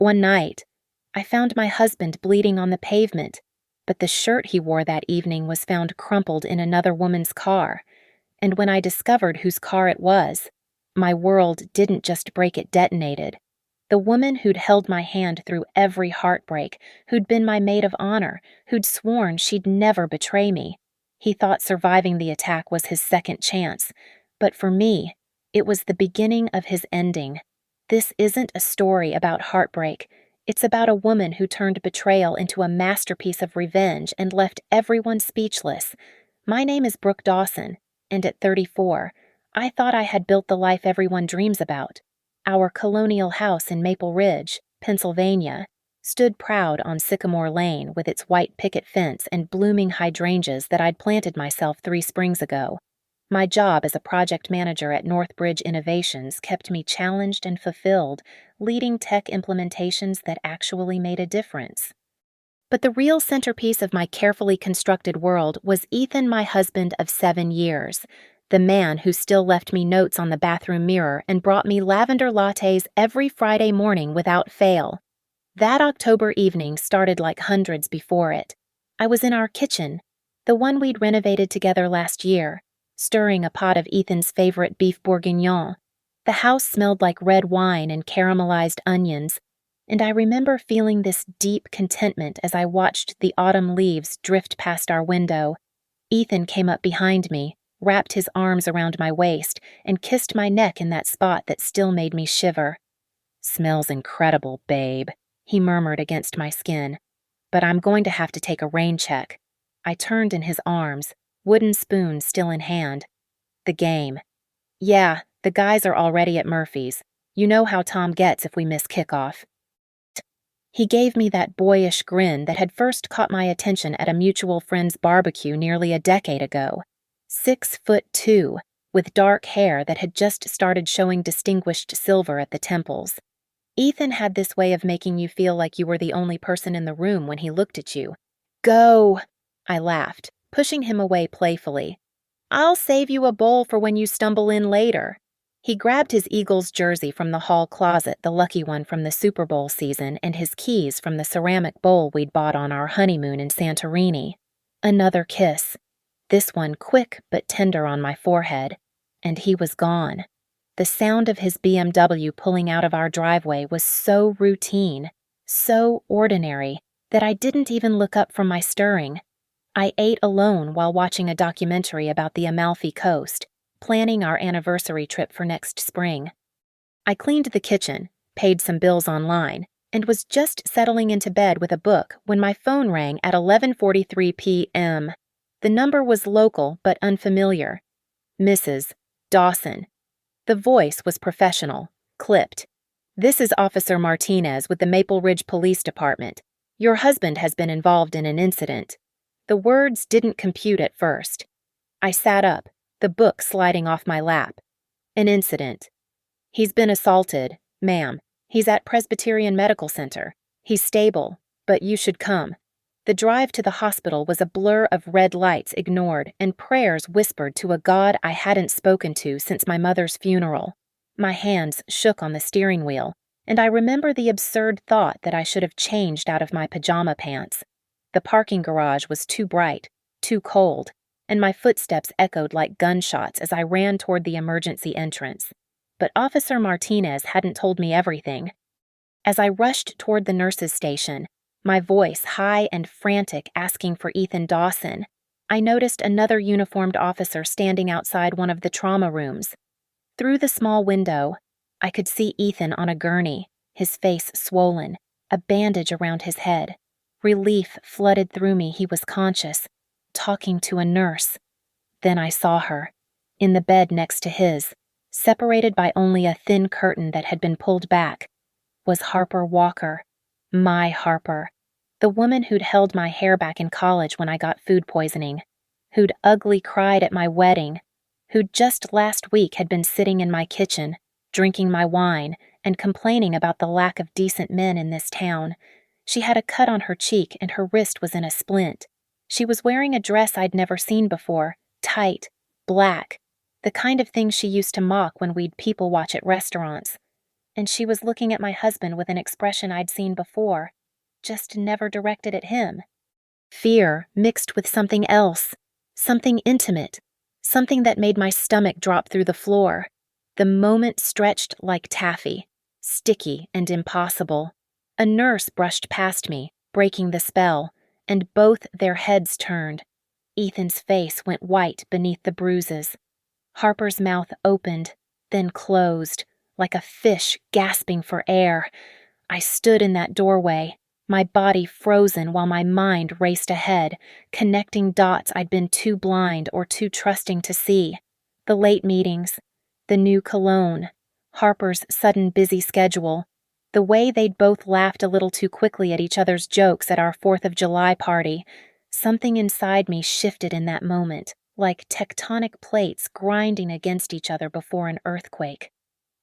One night, I found my husband bleeding on the pavement, but the shirt he wore that evening was found crumpled in another woman's car, and when I discovered whose car it was, my world didn't just break, it detonated. The woman who'd held my hand through every heartbreak, who'd been my maid of honor, who'd sworn she'd never betray me. He thought surviving the attack was his second chance, but for me, it was the beginning of his ending. This isn't a story about heartbreak. It's about a woman who turned betrayal into a masterpiece of revenge and left everyone speechless. My name is Brooke Dawson, and at 34, I thought I had built the life everyone dreams about. Our colonial house in Maple Ridge, Pennsylvania, stood proud on Sycamore Lane with its white picket fence and blooming hydrangeas that I'd planted myself 3 springs ago. My job as a project manager at Northbridge Innovations kept me challenged and fulfilled, leading tech implementations that actually made a difference. But the real centerpiece of my carefully constructed world was Ethan, my husband of 7 years, the man who still left me notes on the bathroom mirror and brought me lavender lattes every Friday morning without fail. That October evening started like hundreds before it. I was in our kitchen, the one we'd renovated together last year, stirring a pot of Ethan's favorite beef bourguignon. The house smelled like red wine and caramelized onions, and I remember feeling this deep contentment as I watched the autumn leaves drift past our window. Ethan came up behind me, wrapped his arms around my waist, and kissed my neck in that spot that still made me shiver. "Smells incredible, babe," he murmured against my skin. "But I'm going to have to take a rain check." I turned in his arms, wooden spoon still in hand. "The game." "Yeah, the guys are already at Murphy's. You know how Tom gets if we miss kickoff." He gave me that boyish grin that had first caught my attention at a mutual friend's barbecue nearly a decade ago. 6'2", with dark hair that had just started showing distinguished silver at the temples. Ethan had this way of making you feel like you were the only person in the room when he looked at you. "Go!" I laughed, pushing him away playfully. "I'll save you a bowl for when you stumble in later." He grabbed his Eagles jersey from the hall closet, the lucky one from the Super Bowl season, and his keys from the ceramic bowl we'd bought on our honeymoon in Santorini. Another kiss. This one quick but tender on my forehead, and he was gone. The sound of his BMW pulling out of our driveway was so routine, so ordinary, that I didn't even look up from my stirring. I ate alone while watching a documentary about the Amalfi Coast, planning our anniversary trip for next spring. I cleaned the kitchen, paid some bills online, and was just settling into bed with a book when my phone rang at 11:43 p.m. The number was local but unfamiliar. Mrs. Dawson. The voice was professional, clipped. "This is Officer Martinez with the Maple Ridge Police Department. Your husband has been involved in an incident." The words didn't compute at first. I sat up, the book sliding off my lap. "An incident. He's been assaulted, ma'am. He's at Presbyterian Medical Center. He's stable, but you should come." The drive to the hospital was a blur of red lights ignored and prayers whispered to a God I hadn't spoken to since my mother's funeral. My hands shook on the steering wheel, and I remember the absurd thought that I should have changed out of my pajama pants. The parking garage was too bright, too cold, and my footsteps echoed like gunshots as I ran toward the emergency entrance. But Officer Martinez hadn't told me everything. As I rushed toward the nurse's station, my voice high and frantic asking for Ethan Dawson, I noticed another uniformed officer standing outside one of the trauma rooms. Through the small window, I could see Ethan on a gurney, his face swollen, a bandage around his head. Relief flooded through me. He was conscious, talking to a nurse. Then I saw her, in the bed next to his, separated by only a thin curtain that had been pulled back, was Harper Walker. My Harper, the woman who'd held my hair back in college when I got food poisoning, who'd ugly cried at my wedding, who just last week had been sitting in my kitchen, drinking my wine, and complaining about the lack of decent men in this town. She had a cut on her cheek and her wrist was in a splint. She was wearing a dress I'd never seen before, tight, black, the kind of thing she used to mock when we'd people watch at restaurants. and she was looking at my husband with an expression I'd seen before, just never directed at him. Fear mixed with something else, something intimate, something that made my stomach drop through the floor. The moment stretched like taffy, sticky and impossible. A nurse brushed past me, breaking the spell, and both their heads turned. Ethan's face went white beneath the bruises. Harper's mouth opened, then closed, like a fish gasping for air. I stood in that doorway, my body frozen while my mind raced ahead, connecting dots I'd been too blind or too trusting to see. The late meetings, the new cologne, Harper's sudden busy schedule, the way they'd both laughed a little too quickly at each other's jokes at our 4th of July party. Something inside me shifted in that moment, like tectonic plates grinding against each other before an earthquake.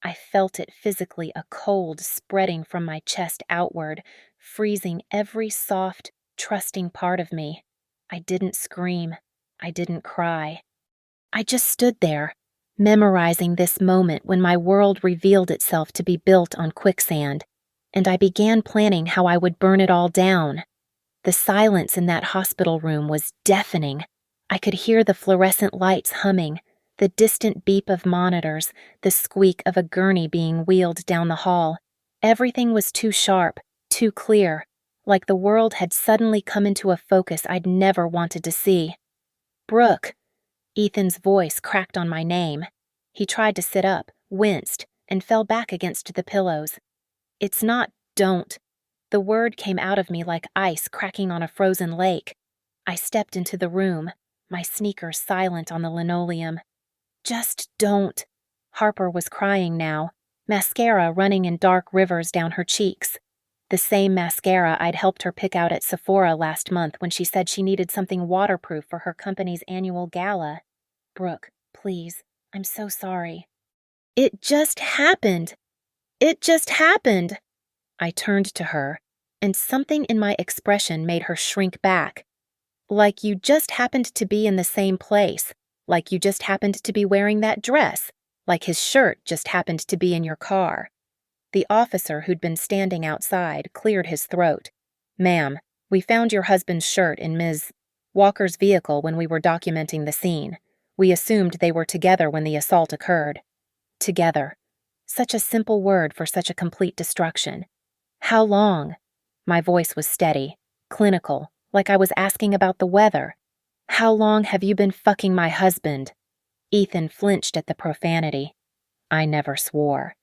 I felt it physically, a cold spreading from my chest outward, freezing every soft, trusting part of me. I didn't scream. I didn't cry. I just stood there, memorizing this moment when my world revealed itself to be built on quicksand, and I began planning how I would burn it all down. The silence in that hospital room was deafening. I could hear the fluorescent lights humming, the distant beep of monitors, the squeak of a gurney being wheeled down the hall. Everything was too sharp, too clear, like the world had suddenly come into a focus I'd never wanted to see. "Brooke." Ethan's voice cracked on my name. He tried to sit up, winced, and fell back against the pillows. "It's not don't." The word came out of me like ice cracking on a frozen lake. I stepped into the room, my sneakers silent on the linoleum. "Just don't." Harper was crying now, mascara running in dark rivers down her cheeks. The same mascara I'd helped her pick out at Sephora last month when she said she needed something waterproof for her company's annual gala. "Brooke, please, I'm so sorry." "It just happened. It just happened." I turned to her, and something in my expression made her shrink back. "Like you just happened to be in the same place, like you just happened to be wearing that dress, like his shirt just happened to be in your car." The officer who'd been standing outside cleared his throat. "Ma'am, we found your husband's shirt in Ms. Walker's vehicle when we were documenting the scene. We assumed they were together when the assault occurred." Together. Such a simple word for such a complete destruction. "How long?" My voice was steady, clinical, like I was asking about the weather. "How long have you been fucking my husband?" Ethan flinched at the profanity. I never swore.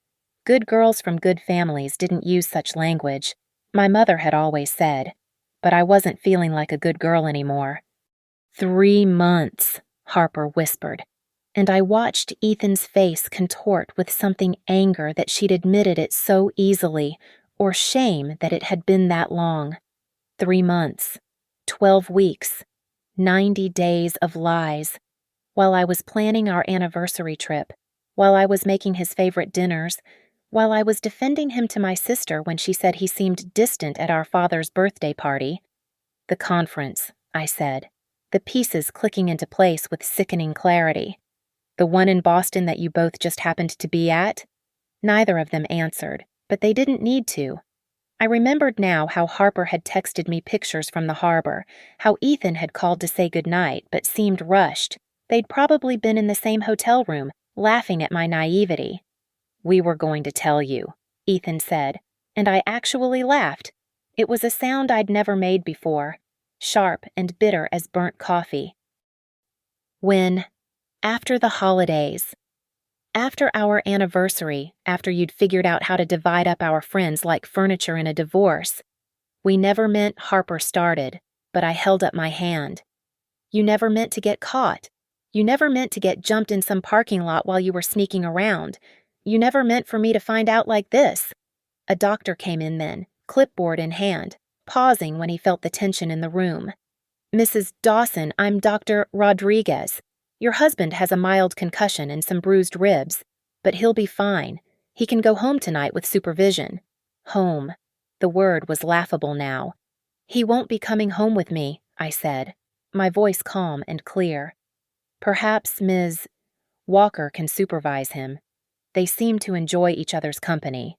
Good girls from good families didn't use such language. My mother had always said. But I wasn't feeling like a good girl anymore. 3 months, Harper whispered, and I watched Ethan's face contort with something anger that she'd admitted it so easily, or shame that it had been that long. 3 months, 12 weeks, 90 days of lies. While I was planning our anniversary trip, while I was making his favorite dinners, while I was defending him to my sister when she said he seemed distant at our father's birthday party. "The conference," I said, the pieces clicking into place with sickening clarity. "The one in Boston that you both just happened to be at?" Neither of them answered, but they didn't need to. I remembered now how Harper had texted me pictures from the harbor, how Ethan had called to say goodnight but seemed rushed. They'd probably been in the same hotel room, laughing at my naivety. "We were going to tell you," Ethan said, and I actually laughed. It was a sound I'd never made before, sharp and bitter as burnt coffee. "When, after the holidays, after our anniversary, after you'd figured out how to divide up our friends like furniture in a divorce, we never meant Harper started, but I held up my hand. You never meant to get caught. You never meant to get jumped in some parking lot while you were sneaking around. You never meant for me to find out like this." A doctor came in then, clipboard in hand, pausing when he felt the tension in the room. "Mrs. Dawson, I'm Dr. Rodriguez. Your husband has a mild concussion and some bruised ribs, but he'll be fine. He can go home tonight with supervision." Home. The word was laughable now. "He won't be coming home with me," I said, my voice calm and clear. "Perhaps Ms. Walker can supervise him." They seemed to enjoy each other's company.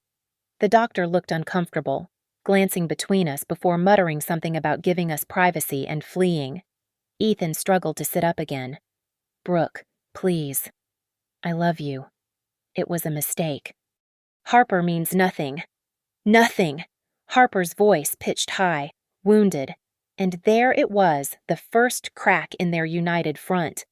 The doctor looked uncomfortable, glancing between us before muttering something about giving us privacy and fleeing. Ethan struggled to sit up again. "Brooke, please. I love you. It was a mistake." "Harper means nothing. Nothing!" Harper's voice pitched high, wounded, and there it was, the first crack in their united front.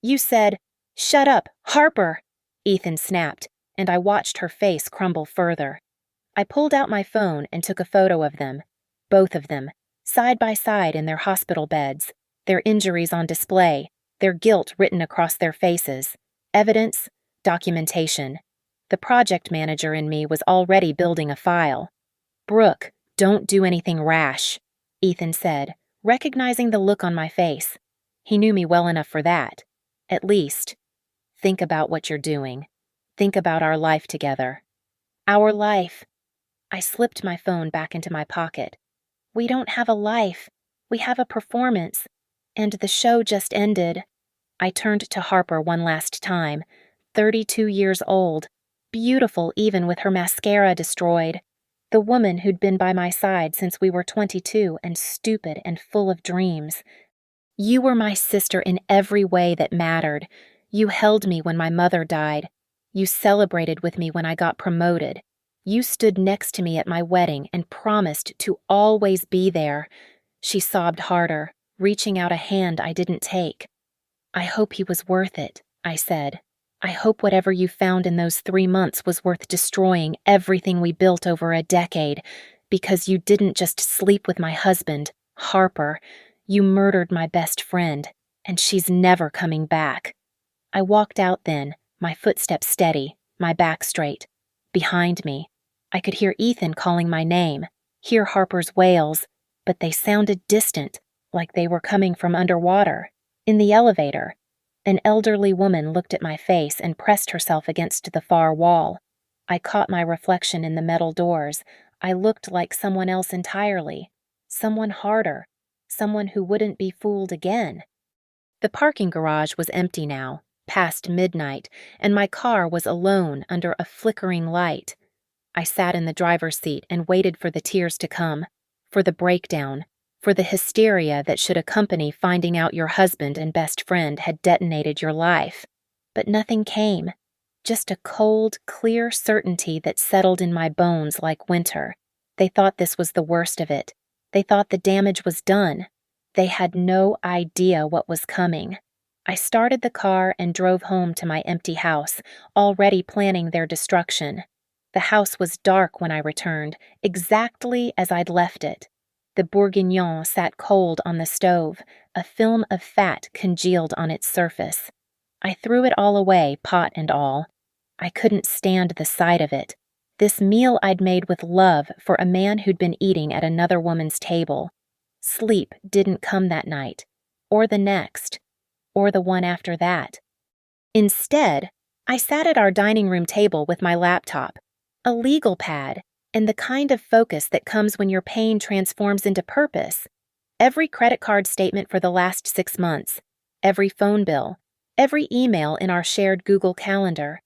"You said, 'Shut up, Harper!'" Ethan snapped, and I watched her face crumble further. I pulled out my phone and took a photo of them, both of them, side by side in their hospital beds, their injuries on display, their guilt written across their faces. Evidence, documentation. The project manager in me was already building a file. "Brooke, don't do anything rash," Ethan said, recognizing the look on my face. He knew me well enough for that. At least, think about what you're doing. Think about our life together. Our life. I slipped my phone back into my pocket. We don't have a life. We have a performance. And the show just ended. I turned to Harper one last time, 32 years old, beautiful even with her mascara destroyed. The woman who'd been by my side since we were 22 and stupid and full of dreams. "You were my sister in every way that mattered. You held me when my mother died. You celebrated with me when I got promoted. You stood next to me at my wedding and promised to always be there." She sobbed harder, reaching out a hand I didn't take. "I hope he was worth it," I said. "I hope whatever you found in those 3 months was worth destroying everything we built over a decade, because you didn't just sleep with my husband, Harper. You murdered my best friend, and she's never coming back." I walked out then, my footsteps steady, my back straight. Behind me, I could hear Ethan calling my name, hear Harper's wails, but they sounded distant, like they were coming from underwater. In the elevator, an elderly woman looked at my face and pressed herself against the far wall. I caught my reflection in the metal doors. I looked like someone else entirely. Someone harder. Someone who wouldn't be fooled again. The parking garage was empty now, past midnight, and my car was alone under a flickering light. I sat in the driver's seat and waited for the tears to come, for the breakdown, for the hysteria that should accompany finding out your husband and best friend had detonated your life. But nothing came. Just a cold, clear certainty that settled in my bones like winter. They thought this was the worst of it. They thought the damage was done. They had no idea what was coming. I started the car and drove home to my empty house, already planning their destruction. The house was dark when I returned, exactly as I'd left it. The bourguignon sat cold on the stove, a film of fat congealed on its surface. I threw it all away, pot and all. I couldn't stand the sight of it. This meal I'd made with love for a man who'd been eating at another woman's table. Sleep didn't come that night, or the next, or the one after that. Instead, I sat at our dining room table with my laptop, a legal pad, and the kind of focus that comes when your pain transforms into purpose. Every credit card statement for the last 6 months, every phone bill, every email in our shared Google Calendar.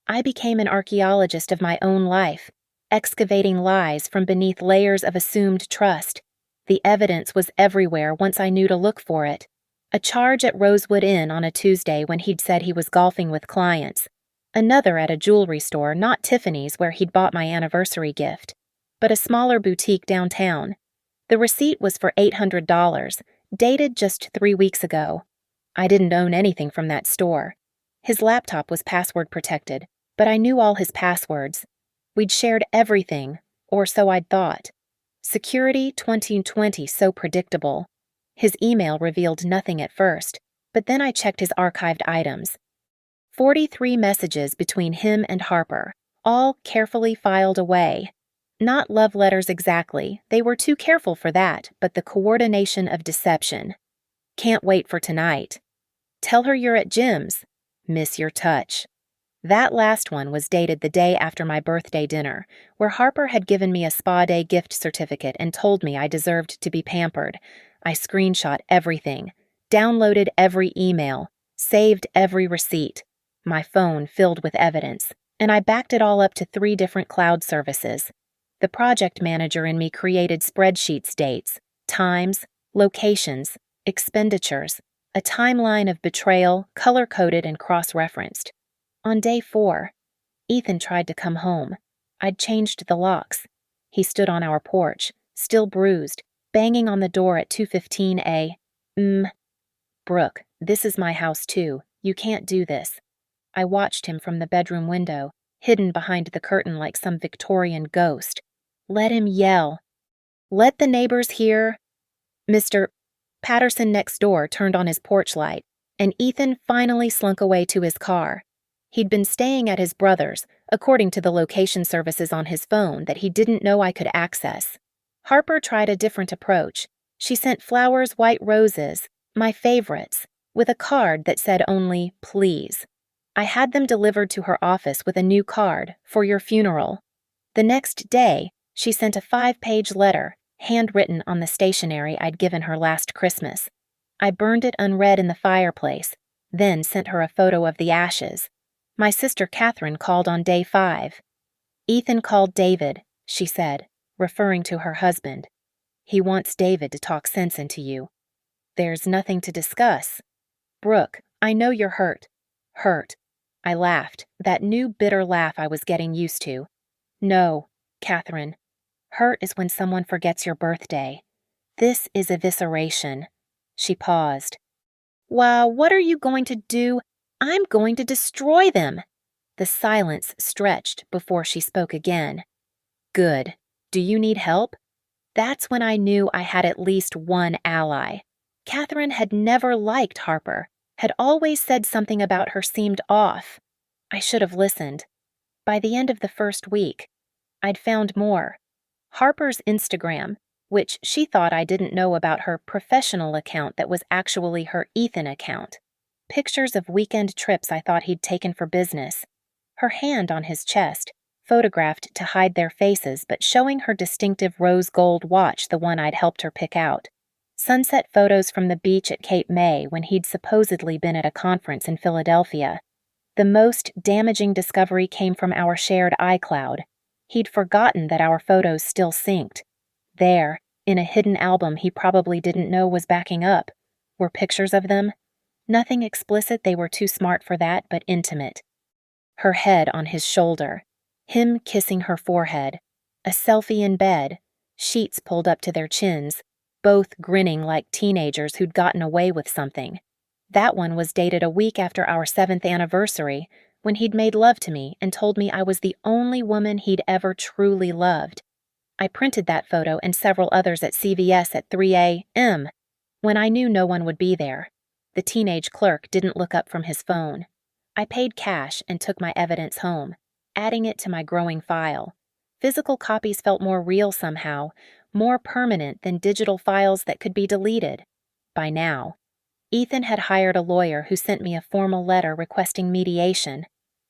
I became an archaeologist of my own life, excavating lies from beneath layers of assumed trust. The evidence was everywhere once I knew to look for it. A charge at Rosewood Inn on a Tuesday when he'd said he was golfing with clients. Another at a jewelry store, not Tiffany's where he'd bought my anniversary gift, but a smaller boutique downtown. The receipt was for $800, dated just 3 weeks ago. I didn't own anything from that store. His laptop was password protected, but I knew all his passwords. We'd shared everything, or so I'd thought. Security 2020 so predictable. His email revealed nothing at first, but then I checked his archived items. 43 messages between him and Harper, all carefully filed away. Not love letters exactly, they were too careful for that, but the coordination of deception. "Can't wait for tonight. Tell her you're at Jim's. Miss your touch." That last one was dated the day after my birthday dinner, where Harper had given me a spa day gift certificate and told me I deserved to be pampered. I screenshot everything, downloaded every email, saved every receipt. My phone filled with evidence, And I backed it all up to 3 different cloud services. The project manager in me created spreadsheets, dates, times, locations, expenditures, a timeline of betrayal, color-coded and cross-referenced. On day 4, Ethan tried to come home. I'd changed the locks. He stood on our porch, still bruised, banging on the door at 2:15 a.m. Brooke, this is my house too. You can't do this. I watched him from the bedroom window, hidden behind the curtain like some Victorian ghost. Let him yell. Let the neighbors hear. Mr. Patterson next door turned on his porch light, and Ethan finally slunk away to his car. He'd been staying at his brother's, according to the location services on his phone that he didn't know I could access. Harper tried a different approach. She sent flowers, white roses, my favorites, with a card that said only, please. I had them delivered to her office with a new card, for your funeral. The next day, she sent a 5-page letter, handwritten on the stationery I'd given her last Christmas. I burned it unread in the fireplace, then sent her a photo of the ashes. My sister Catherine called on day 5. Ethan called David, she said, referring to her husband. He wants David to talk sense into you. There's nothing to discuss. Brooke, I know you're hurt. Hurt. I laughed, that new bitter laugh I was getting used to. No, Catherine. Hurt is when someone forgets your birthday. This is evisceration. She paused. Wow, what are you going to do? I'm going to destroy them. The silence stretched before she spoke again. Good. Do you need help? That's when I knew I had at least one ally. Catherine had never liked Harper, had always said something about her seemed off. I should have listened. By the end of the first week, I'd found more. Harper's Instagram, which she thought I didn't know about her professional account that was actually her Ethan account. Pictures of weekend trips I thought he'd taken for business. Her hand on his chest, photographed to hide their faces but showing her distinctive rose gold watch, the one I'd helped her pick out. Sunset photos from the beach at Cape May when he'd supposedly been at a conference in Philadelphia. The most damaging discovery came from our shared iCloud. He'd forgotten that our photos still synced. There, in a hidden album he probably didn't know was backing up, were pictures of them. Nothing explicit, they were too smart for that, but intimate. Her head on his shoulder, him kissing her forehead, a selfie in bed, sheets pulled up to their chins, both grinning like teenagers who'd gotten away with something. That one was dated a week after our 7th anniversary, when he'd made love to me and told me I was the only woman he'd ever truly loved. I printed that photo and several others at CVS at 3 a.m. when I knew no one would be there. The teenage clerk didn't look up from his phone. I paid cash and took my evidence home, adding it to my growing file. Physical copies felt more real somehow, more permanent than digital files that could be deleted. By now, Ethan had hired a lawyer who sent me a formal letter requesting mediation.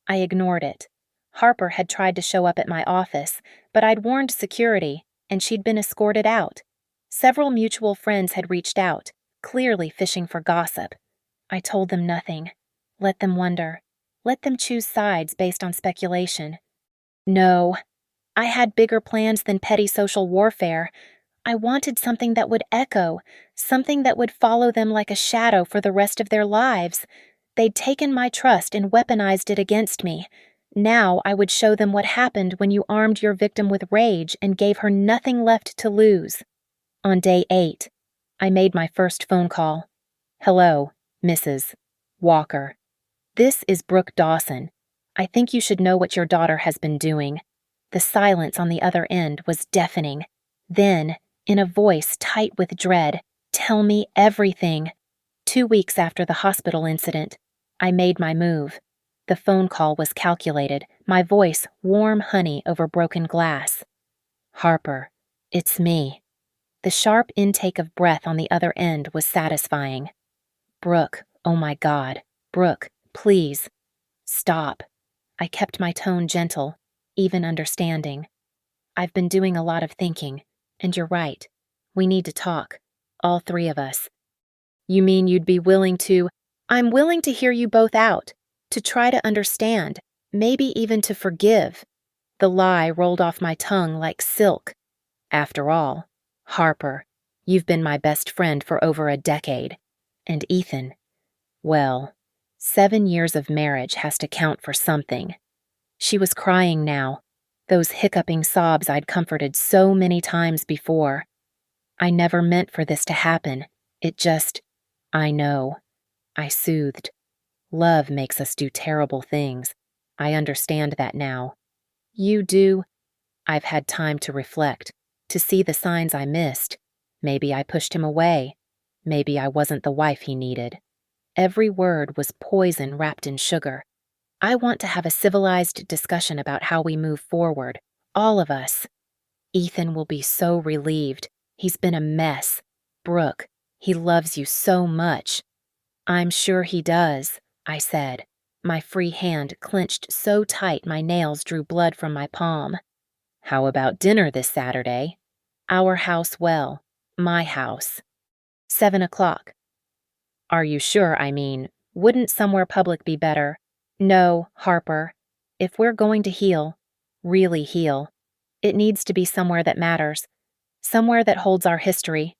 I ignored it. Harper had tried to show up at my office, but I'd warned security, and she'd been escorted out. Several mutual friends had reached out, clearly fishing for gossip. I told them nothing. Let them wonder. Let them choose sides based on speculation. No, I had bigger plans than petty social warfare. I wanted something that would echo, something that would follow them like a shadow for the rest of their lives. They'd taken my trust and weaponized it against me. Now I would show them what happened when you armed your victim with rage and gave her nothing left to lose. On day 8, I made my first phone call. Hello, Mrs. Walker. This is Brooke Dawson. I think you should know what your daughter has been doing. The silence on the other end was deafening. Then, in a voice tight with dread, tell me everything. 2 weeks after the hospital incident, I made my move. The phone call was calculated, my voice warm honey over broken glass. Harper, it's me. The sharp intake of breath on the other end was satisfying. Brooke, oh my God. Brooke, please. Stop. I kept my tone gentle, even understanding. I've been doing a lot of thinking, and you're right. We need to talk. All 3 of us. You mean you'd be willing to— I'm willing to hear you both out, to try to understand, maybe even to forgive. The lie rolled off my tongue like silk. After all, Harper, you've been my best friend for over a decade. And Ethan, well, 7 years of marriage has to count for something. She was crying now, those hiccuping sobs I'd comforted so many times before. I never meant for this to happen. It just, I know. I soothed. Love makes us do terrible things. I understand that now. You do? I've had time to reflect, to see the signs I missed. Maybe I pushed him away. Maybe I wasn't the wife he needed. Every word was poison wrapped in sugar. I want to have a civilized discussion about how we move forward, all of us. Ethan will be so relieved. He's been a mess. Brooke, he loves you so much. I'm sure he does, I said, my free hand clenched so tight my nails drew blood from my palm. How about dinner this Saturday? Our house well, my house. 7 o'clock. Are you sure? Wouldn't somewhere public be better? No, Harper. If we're going to heal, really heal, it needs to be somewhere that matters, somewhere that holds our history.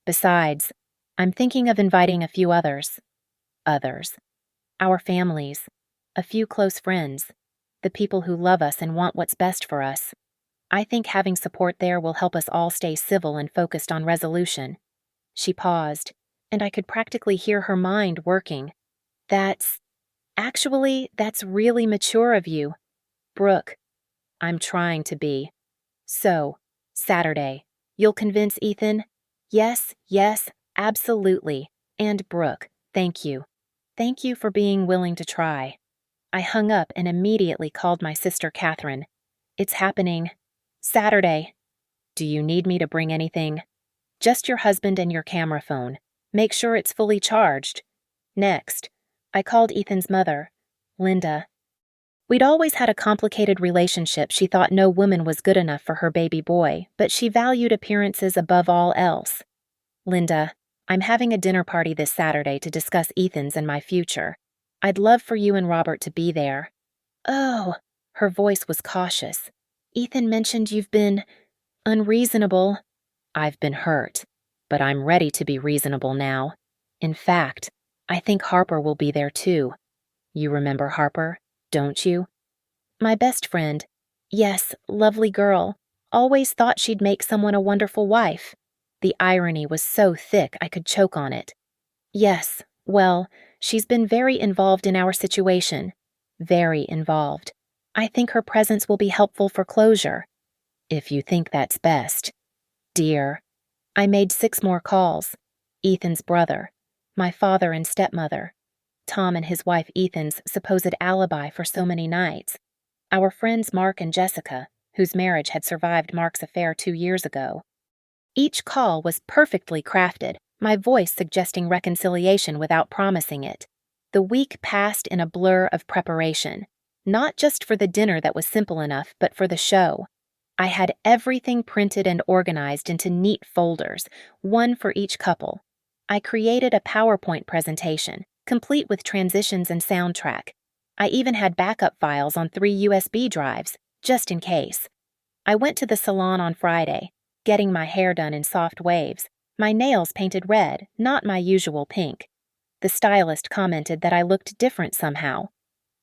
Besides, I'm thinking of inviting a few others. Others. Our families. A few close friends. The people who love us and want what's best for us. I think having support there will help us all stay civil and focused on resolution. She paused, and I could practically hear her mind working. That's really mature of you. Brooke, I'm trying to be. So, Saturday, you'll convince Ethan? Yes, absolutely. And Brooke, thank you. Thank you for being willing to try. I hung up and immediately called my sister Catherine. It's happening. Saturday. Do you need me to bring anything? Just your husband and your camera phone. Make sure it's fully charged. Next, I called Ethan's mother, Linda. We'd always had a complicated relationship. She thought no woman was good enough for her baby boy, but she valued appearances above all else. Linda, I'm having a dinner party this Saturday to discuss Ethan's and my future. I'd love for you and Robert to be there. Oh, her voice was cautious. Ethan mentioned you've been unreasonable. I've been hurt, but I'm ready to be reasonable now. In fact, I think Harper will be there too. You remember Harper, don't you? My best friend. Yes, lovely girl. Always thought she'd make someone a wonderful wife. The irony was so thick I could choke on it. Yes, well, she's been very involved in our situation. Very involved. I think her presence will be helpful for closure. If you think that's best. Dear, I made 6 more calls. Ethan's brother, my father and stepmother, Tom and his wife Ethan's supposed alibi for so many nights, our friends Mark and Jessica, whose marriage had survived Mark's affair 2 years ago. Each call was perfectly crafted, my voice suggesting reconciliation without promising it. The week passed in a blur of preparation, not just for the dinner that was simple enough, but for the show. I had everything printed and organized into neat folders, one for each couple. I created a PowerPoint presentation, complete with transitions and soundtrack. I even had backup files on 3 USB drives, just in case. I went to the salon on Friday, getting my hair done in soft waves, my nails painted red, not my usual pink. The stylist commented that I looked different somehow.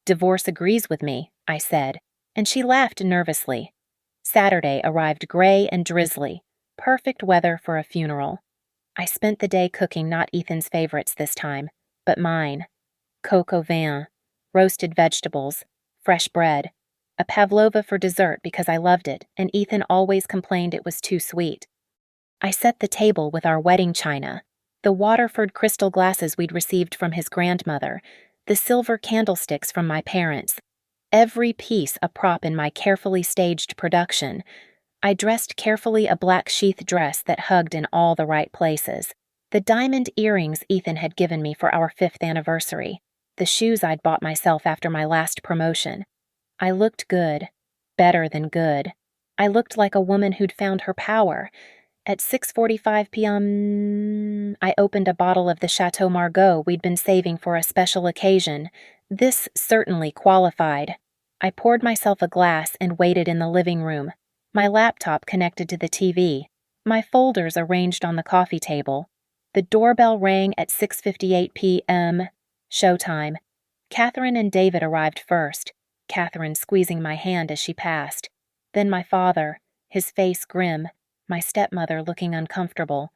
Divorce agrees with me, I said, and she laughed nervously. Saturday arrived gray and drizzly, perfect weather for a funeral. I spent the day cooking not Ethan's favorites this time, but mine. Coq au vin, roasted vegetables, fresh bread, a pavlova for dessert because I loved it, and Ethan always complained it was too sweet. I set the table with our wedding china, the Waterford crystal glasses we'd received from his grandmother, the silver candlesticks from my parents, every piece a prop in my carefully staged production. I dressed carefully a black sheath dress that hugged in all the right places, the diamond earrings Ethan had given me for our 5th anniversary, the shoes I'd bought myself after my last promotion. I looked good, better than good. I looked like a woman who'd found her power. At 6:45 p.m., I opened a bottle of the Chateau Margaux we'd been saving for a special occasion. This certainly qualified. I poured myself a glass and waited in the living room, my laptop connected to the TV, my folders arranged on the coffee table. The doorbell rang at 6:58 p.m. Showtime. Catherine and David arrived first, Catherine squeezing my hand as she passed. Then my father, his face grim, my stepmother looking uncomfortable.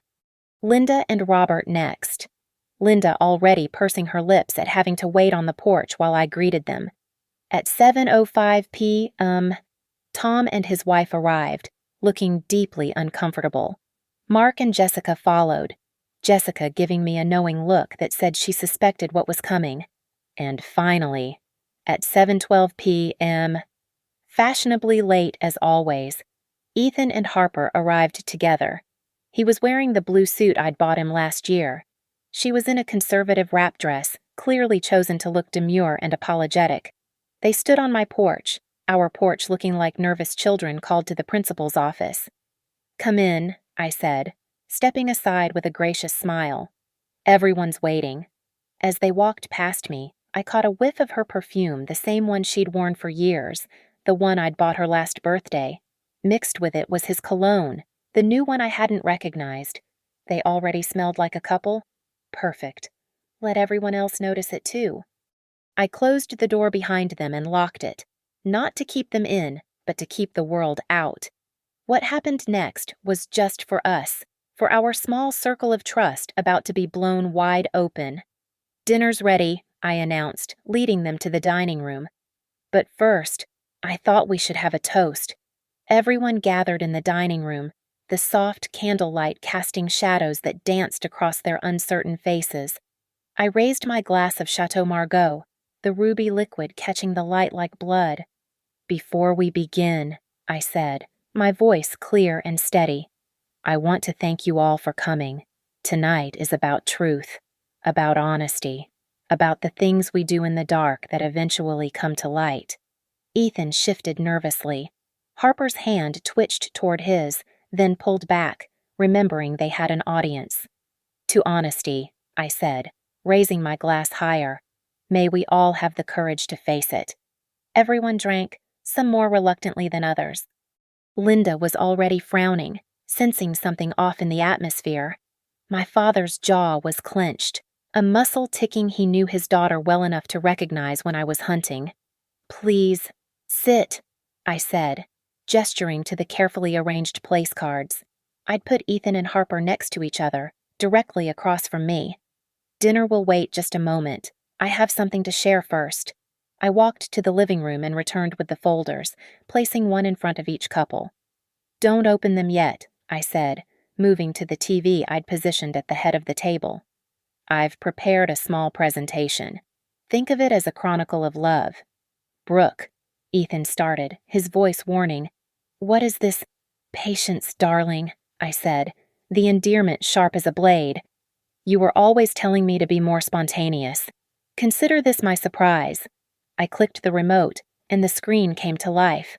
Linda and Robert next. Linda already pursing her lips at having to wait on the porch while I greeted them. At 7:05 p.m., Tom and his wife arrived, looking deeply uncomfortable. Mark and Jessica followed, Jessica giving me a knowing look that said she suspected what was coming. And finally, at 7:12 p.m., fashionably late as always, Ethan and Harper arrived together. He was wearing the blue suit I'd bought him last year. She was in a conservative wrap dress, clearly chosen to look demure and apologetic. They stood on my porch, our porch looking like nervous children called to the principal's office. "Come in," I said, stepping aside with a gracious smile. "Everyone's waiting." As they walked past me, I caught a whiff of her perfume, the same one she'd worn for years, the one I'd bought her last birthday. Mixed with it was his cologne, the new one I hadn't recognized. They already smelled like a couple? Perfect. Let everyone else notice it too. I closed the door behind them and locked it, not to keep them in, but to keep the world out. What happened next was just for us, for our small circle of trust about to be blown wide open. "Dinner's ready," I announced, leading them to the dining room. "But first, I thought we should have a toast." Everyone gathered in the dining room, the soft candlelight casting shadows that danced across their uncertain faces. I raised my glass of Chateau Margaux, the ruby liquid catching the light like blood. "Before we begin," I said, my voice clear and steady, "I want to thank you all for coming. Tonight is about truth, about honesty, about the things we do in the dark that eventually come to light." Ethan shifted nervously. Harper's hand twitched toward his, then pulled back, remembering they had an audience. "To honesty," I said, raising my glass higher. "May we all have the courage to face it." Everyone drank, some more reluctantly than others. Linda was already frowning, sensing something off in the atmosphere. My father's jaw was clenched, a muscle ticking he knew his daughter well enough to recognize when I was hunting. "Please, sit," I said, gesturing to the carefully arranged place cards. I'd put Ethan and Harper next to each other, directly across from me. "Dinner will wait just a moment. I have something to share first." I walked to the living room and returned with the folders, placing one in front of each couple. "Don't open them yet," I said, moving to the TV I'd positioned at the head of the table. "I've prepared a small presentation. Think of it as a chronicle of love." "Brooke," Ethan started, his voice warning. "What is this?" "Patience, darling," I said, the endearment sharp as a blade. "You were always telling me to be more spontaneous. Consider this my surprise." I clicked the remote, and the screen came to life.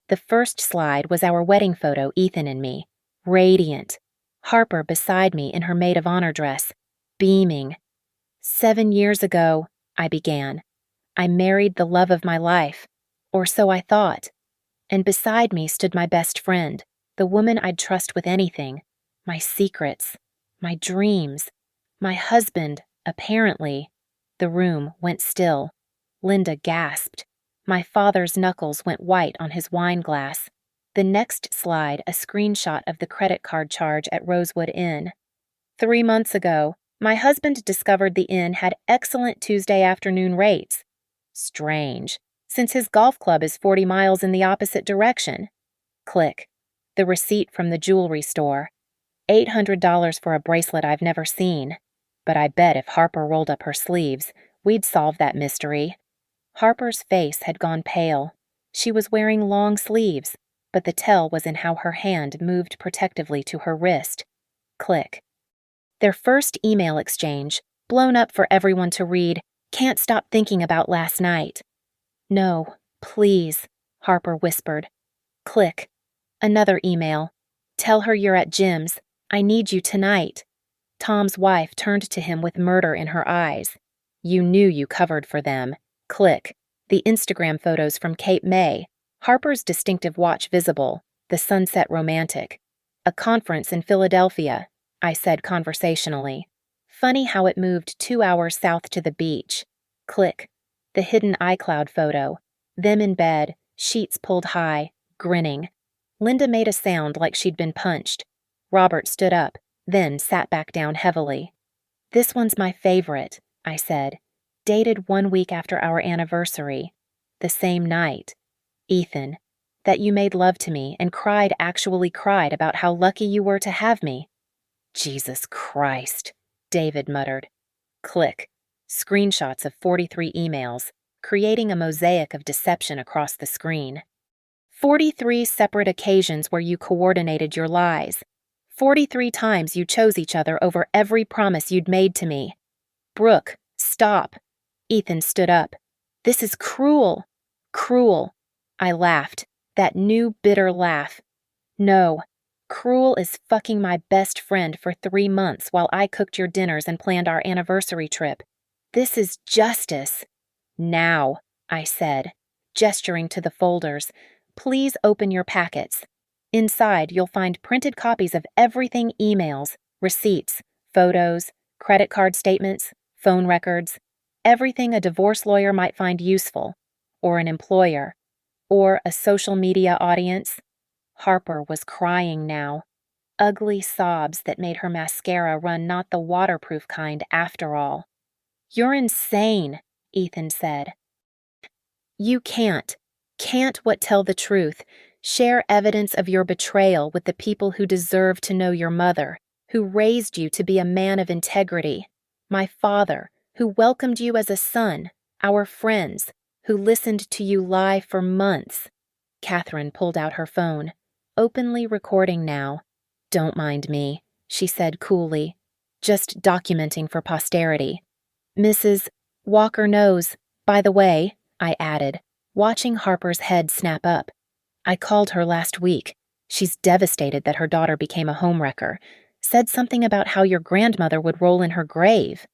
The first slide was our wedding photo, Ethan and me, radiant. Harper beside me in her maid of honor dress, beaming. "7 years ago," I began, "I married the love of my life, or so I thought. And beside me stood my best friend, the woman I'd trust with anything, my secrets, my dreams, my husband, apparently." The room went still. Linda gasped. My father's knuckles went white on his wine glass. The next slide, a screenshot of the credit card charge at Rosewood Inn. "3 months ago, my husband discovered the inn had excellent Tuesday afternoon rates. Strange, since his golf club is 40 miles in the opposite direction." Click. The receipt from the jewelry store. $800 for a bracelet I've never seen. But I bet if Harper rolled up her sleeves, we'd solve that mystery. Harper's face had gone pale. She was wearing long sleeves, but the tell was in how her hand moved protectively to her wrist. Click. Their first email exchange, blown up for everyone to read, "Can't stop thinking about last night." "No, please," Harper whispered. Click. Another email. "Tell her you're at Jim's. I need you tonight." Tom's wife turned to him with murder in her eyes. "You knew you covered for them." Click. The Instagram photos from Cape May, Harper's distinctive watch visible, the sunset romantic. A conference in Philadelphia, I said conversationally. Funny how it moved 2 hours south to the beach. Click. The hidden iCloud photo. Them in bed, sheets pulled high, grinning. Linda made a sound like she'd been punched. Robert stood up, then sat back down heavily. This one's my favorite, I said. Dated 1 week after our anniversary. The same night. Ethan. That you made love to me and actually cried about how lucky you were to have me. Jesus Christ, David muttered. Click. Screenshots of 43 emails, creating a mosaic of deception across the screen. 43 separate occasions where you coordinated your lies. 43 times you chose each other over every promise you'd made to me. Brooke, stop. Ethan stood up. This is cruel. Cruel. I laughed, that new bitter laugh. No. Cruel is fucking my best friend for 3 months while I cooked your dinners and planned our anniversary trip. This is justice. Now, I said, gesturing to the folders. Please open your packets. Inside, you'll find printed copies of everything: emails, receipts, photos, credit card statements, phone records, everything a divorce lawyer might find useful, or an employer, or a social media audience. Harper was crying now. Ugly sobs that made her mascara run not the waterproof kind after all. You're insane, Ethan said. You can't what tell the truth. Share evidence of your betrayal with the people who deserve to know your mother, who raised you to be a man of integrity. My father, who welcomed you as a son, our friends, who listened to you lie for months. Catherine pulled out her phone, openly recording now. Don't mind me, she said coolly. Just documenting for posterity. Mrs. Walker knows, by the way, I added, watching Harper's head snap up. I called her last week. She's devastated that her daughter became a homewrecker. Said something about how your grandmother would roll in her grave.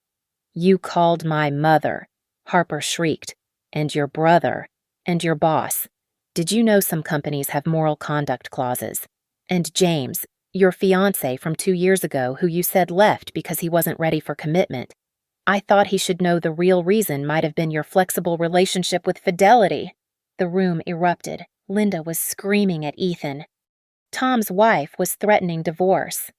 You called my mother, Harper shrieked. And your brother. And your boss. Did you know some companies have moral conduct clauses? And James, your fiancé from 2 years ago who you said left because he wasn't ready for commitment. I thought he should know the real reason might have been your flexible relationship with Fidelity. The room erupted. Linda was screaming at Ethan. Tom's wife was threatening divorce.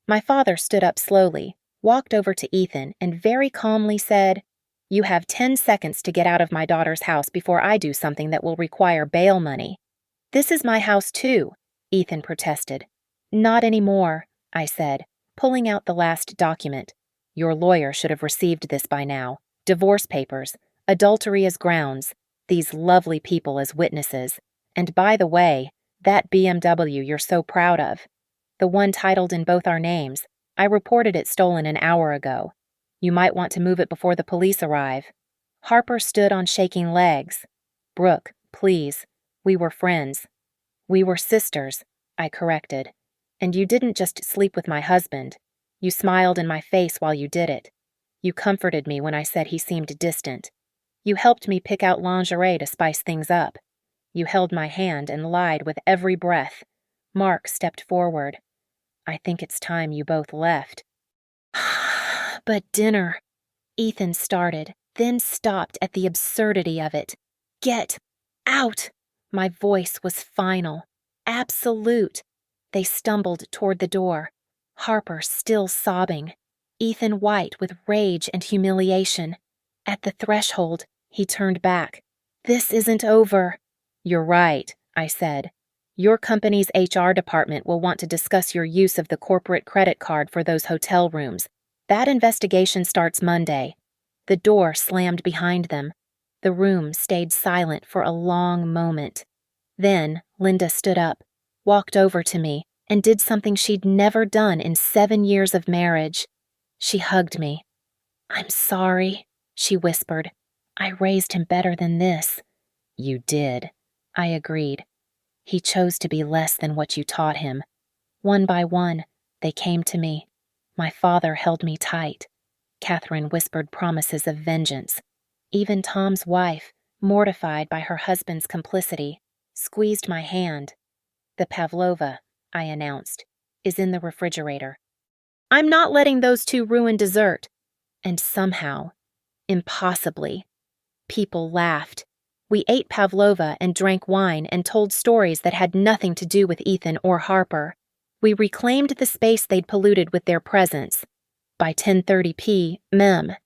My father stood up slowly, walked over to Ethan, and very calmly said, You have 10 seconds to get out of my daughter's house before I do something that will require bail money. This is my house too, Ethan protested. Not anymore, I said, pulling out the last document. Your lawyer should have received this by now. Divorce papers, adultery as grounds, these lovely people as witnesses. And by the way, that BMW you're so proud of, the one titled in both our names, I reported it stolen an hour ago. You might want to move it before the police arrive. Harper stood on shaking legs. Brooke, please. We were friends. We were sisters, I corrected. And you didn't just sleep with my husband. You smiled in my face while you did it. You comforted me when I said he seemed distant. You helped me pick out lingerie to spice things up. You held my hand and lied with every breath. Mark stepped forward. I think it's time you both left. But dinner, Ethan started, then stopped at the absurdity of it. Get out! My voice was final, absolute. They stumbled toward the door, Harper still sobbing, Ethan white with rage and humiliation. At the threshold, he turned back. This isn't over. You're right, I said. Your company's HR department will want to discuss your use of the corporate credit card for those hotel rooms. That investigation starts Monday. The door slammed behind them. The room stayed silent for a long moment. Then Linda stood up, walked over to me, and did something she'd never done in 7 years of marriage. She hugged me. I'm sorry, she whispered. I raised him better than this. You did, I agreed. He chose to be less than what you taught him. One by one, they came to me. My father held me tight. Catherine whispered promises of vengeance. Even Tom's wife, mortified by her husband's complicity, squeezed my hand. "The pavlova," I announced, "is in the refrigerator. I'm not letting those two ruin dessert." And somehow, impossibly, people laughed. We ate pavlova and drank wine and told stories that had nothing to do with Ethan or Harper. We reclaimed the space they'd polluted with their presence. By 10:30 p.m.,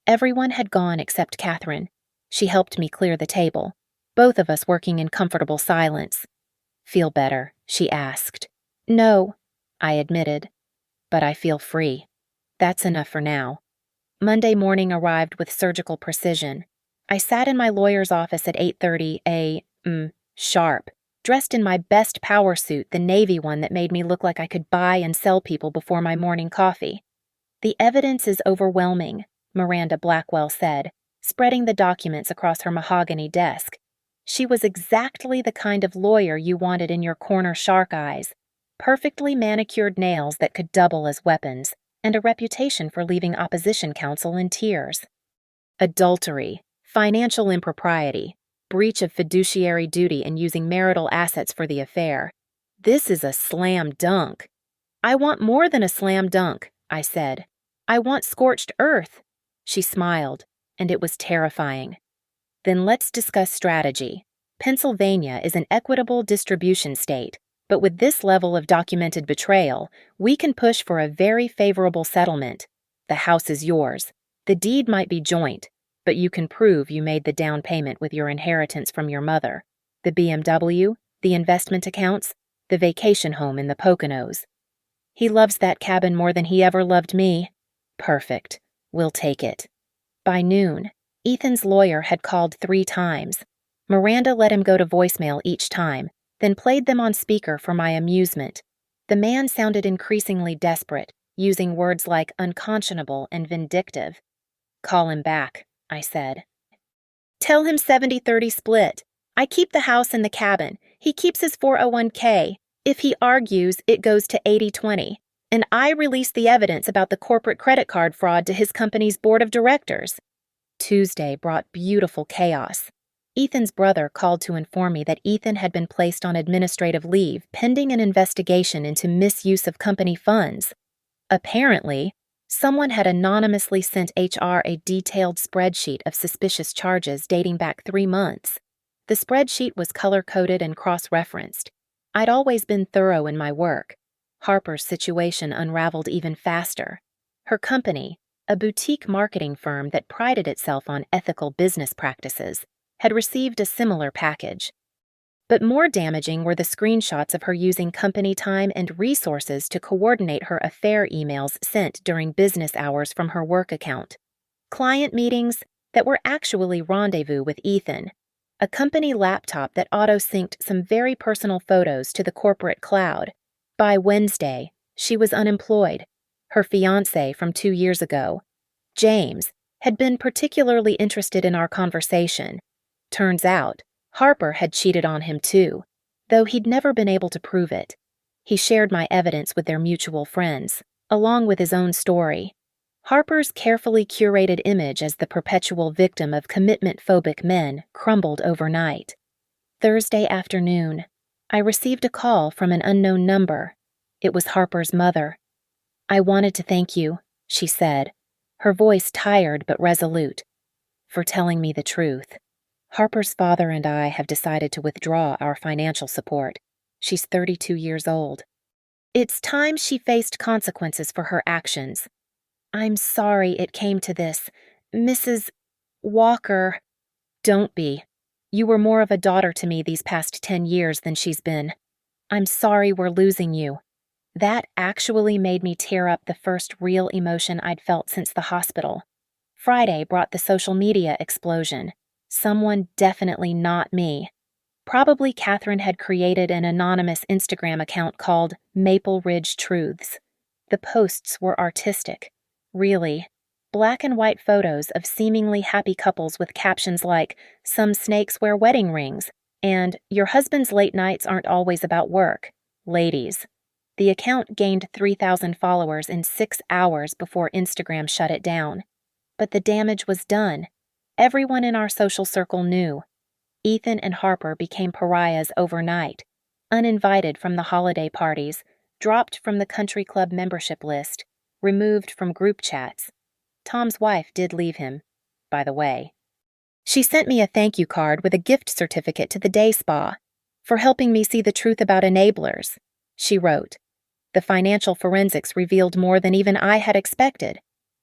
everyone had gone except Catherine. She helped me clear the table, both of us working in comfortable silence. "Feel better?" she asked. "No," I admitted, "but I feel free. That's enough for now." Monday morning arrived with surgical precision. I sat in my lawyer's office at 8:30 a.m. sharp, dressed in my best power suit, the navy one that made me look like I could buy and sell people before my morning coffee. "The evidence is overwhelming," Miranda Blackwell said, spreading the documents across her mahogany desk. She was exactly the kind of lawyer you wanted in your corner shark eyes. Perfectly manicured nails that could double as weapons, and a reputation for leaving opposition counsel in tears. Adultery, financial impropriety, breach of fiduciary duty and using marital assets for the affair. This is a slam dunk. "I want more than a slam dunk," I said. "I want scorched earth." She smiled, and it was terrifying. "Then let's discuss strategy. Pennsylvania is an equitable distribution state, but with this level of documented betrayal, we can push for a very favorable settlement. The house is yours. The deed might be joint, but you can prove you made the down payment with your inheritance from your mother. The BMW, the investment accounts, the vacation home in the Poconos. He loves that cabin more than he ever loved me." "Perfect. We'll take it." By noon, Ethan's lawyer had called 3 times. Miranda let him go to voicemail each time, then played them on speaker for my amusement. The man sounded increasingly desperate, using words like unconscionable and vindictive. "Call him back," I said. "Tell him 70-30 split. I keep the house and the cabin. He keeps his 401k. If he argues, it goes to 80-20. And I release the evidence about the corporate credit card fraud to his company's board of directors." Tuesday brought beautiful chaos. Ethan's brother called to inform me that Ethan had been placed on administrative leave pending an investigation into misuse of company funds. Apparently, someone had anonymously sent HR a detailed spreadsheet of suspicious charges dating back 3 months. The spreadsheet was color-coded and cross-referenced. I'd always been thorough in my work. Harper's situation unraveled even faster. Her company, a boutique marketing firm that prided itself on ethical business practices, had received a similar package. But more damaging were the screenshots of her using company time and resources to coordinate her affair emails sent during business hours from her work account. Client meetings that were actually rendezvous with Ethan. A company laptop that auto-synced some very personal photos to the corporate cloud. By Wednesday, she was unemployed. Her fiancé from 2 years ago, James, had been particularly interested in our conversation. Turns out, Harper had cheated on him too, though he'd never been able to prove it. He shared my evidence with their mutual friends, along with his own story. Harper's carefully curated image as the perpetual victim of commitment-phobic men crumbled overnight. Thursday afternoon, I received a call from an unknown number. It was Harper's mother. "I wanted to thank you," she said, her voice tired but resolute, "for telling me the truth. Harper's father and I have decided to withdraw our financial support. She's 32 years old. It's time she faced consequences for her actions. I'm sorry it came to this. Mrs. Walker." "Don't be. You were more of a daughter to me these past 10 years than she's been. I'm sorry we're losing you." That actually made me tear up, the first real emotion I'd felt since the hospital. Friday brought the social media explosion. Someone definitely not me. Probably Catherine had created an anonymous Instagram account called Maple Ridge Truths. The posts were artistic. Really. Black and white photos of seemingly happy couples with captions like, "Some snakes wear wedding rings," and "Your husband's late nights aren't always about work. Ladies." The account gained 3,000 followers in 6 hours before Instagram shut it down. But the damage was done. Everyone in our social circle knew. Ethan and Harper became pariahs overnight, uninvited from the holiday parties, dropped from the country club membership list, removed from group chats. Tom's wife did leave him, by the way. She sent me a thank you card with a gift certificate to the day spa for helping me see the truth about enablers, she wrote. The financial forensics revealed more than even I had expected.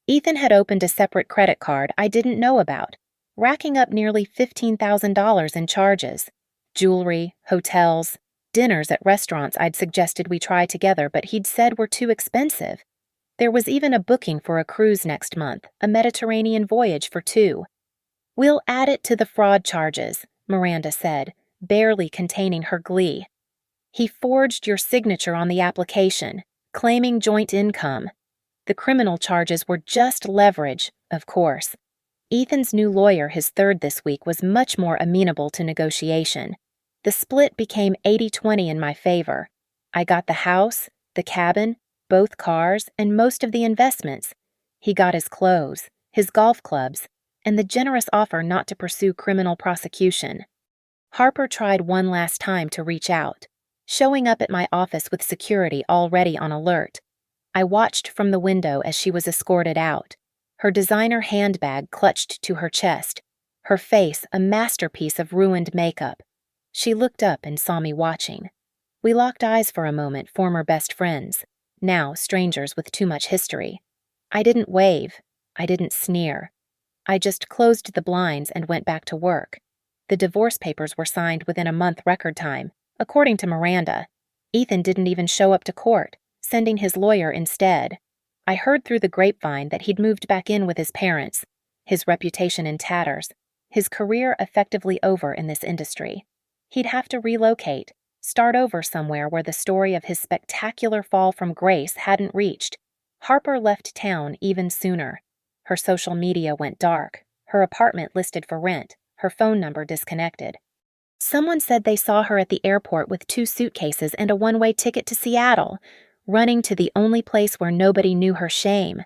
Ethan had opened a separate credit card I didn't know about, racking up nearly $15,000 in charges. Jewelry, hotels, dinners at restaurants I'd suggested we try together but he'd said were too expensive. There was even a booking for a cruise next month, a Mediterranean voyage for two. We'll add it to the fraud charges, Miranda said, barely containing her glee. He forged your signature on the application, claiming joint income. The criminal charges were just leverage, of course. Ethan's new lawyer, his third this week, was much more amenable to negotiation. The split became 80-20 in my favor. I got the house, the cabin, both cars, and most of the investments. He got his clothes, his golf clubs, and the generous offer not to pursue criminal prosecution. Harper tried one last time to reach out, showing up at my office with security already on alert. I watched from the window as she was escorted out, her designer handbag clutched to her chest, her face a masterpiece of ruined makeup. She looked up and saw me watching. We locked eyes for a moment, former best friends, now strangers with too much history. I didn't wave. I didn't sneer. I just closed the blinds and went back to work. The divorce papers were signed within a month record time, according to Miranda. Ethan didn't even show up to court, sending his lawyer instead. I heard through the grapevine that he'd moved back in with his parents, his reputation in tatters, his career effectively over in this industry. He'd have to relocate, start over somewhere where the story of his spectacular fall from grace hadn't reached. Harper left town even sooner. Her social media went dark, her apartment listed for rent, her phone number disconnected. Someone said they saw her at the airport with 2 suitcases and a one-way ticket to Seattle, running to the only place where nobody knew her shame.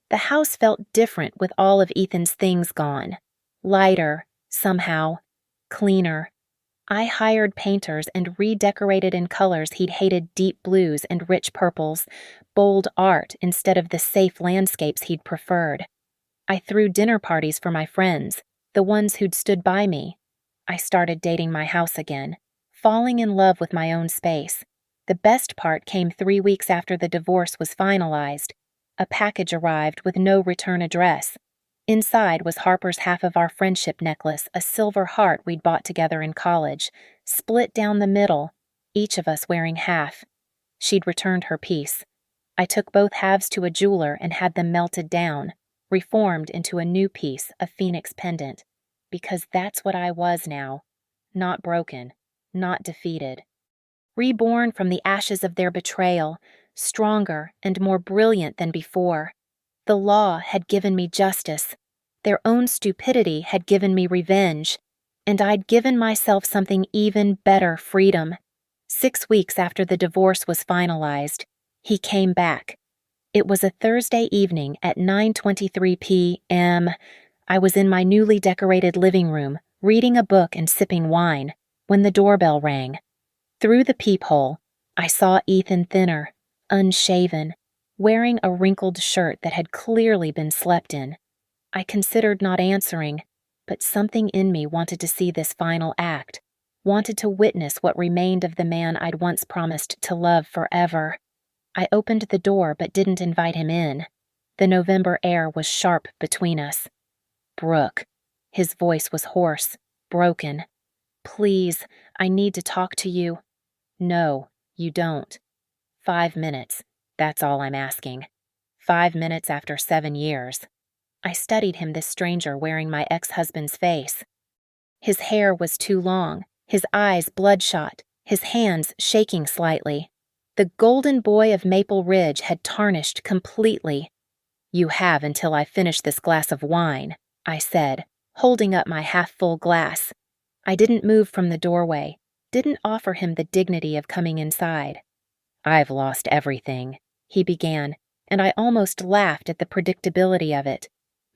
The house felt different with all of Ethan's things gone. Lighter, somehow. Cleaner. I hired painters and redecorated in colors he'd hated, deep blues and rich purples, bold art instead of the safe landscapes he'd preferred. I threw dinner parties for my friends, the ones who'd stood by me. I started dating my house again, falling in love with my own space. The best part came 3 weeks after the divorce was finalized. A package arrived with no return address. Inside was Harper's half of our friendship necklace, a silver heart we'd bought together in college, split down the middle, each of us wearing half. She'd returned her piece. I took both halves to a jeweler and had them melted down, reformed into a new piece, a phoenix pendant. Because that's what I was now. Not broken, not defeated. Reborn from the ashes of their betrayal, stronger and more brilliant than before. The law had given me justice. Their own stupidity had given me revenge. And I'd given myself something even better, freedom. 6 weeks after the divorce was finalized, he came back. It was a Thursday evening at 9:23 p.m. I was in my newly decorated living room, reading a book and sipping wine, when the doorbell rang. Through the peephole, I saw Ethan thinner, unshaven, wearing a wrinkled shirt that had clearly been slept in. I considered not answering, but something in me wanted to see this final act, wanted to witness what remained of the man I'd once promised to love forever. I opened the door but didn't invite him in. The November air was sharp between us. Brooke. His voice was hoarse, broken. Please, I need to talk to you. No, you don't. 5 minutes. That's all I'm asking. 5 minutes after 7 years. I studied him, this stranger wearing my ex-husband's face. His hair was too long, his eyes bloodshot, his hands shaking slightly. The golden boy of Maple Ridge had tarnished completely. You have until I finish this glass of wine, I said, holding up my half-full glass. I didn't move from the doorway, didn't offer him the dignity of coming inside. I've lost everything, he began, and I almost laughed at the predictability of it.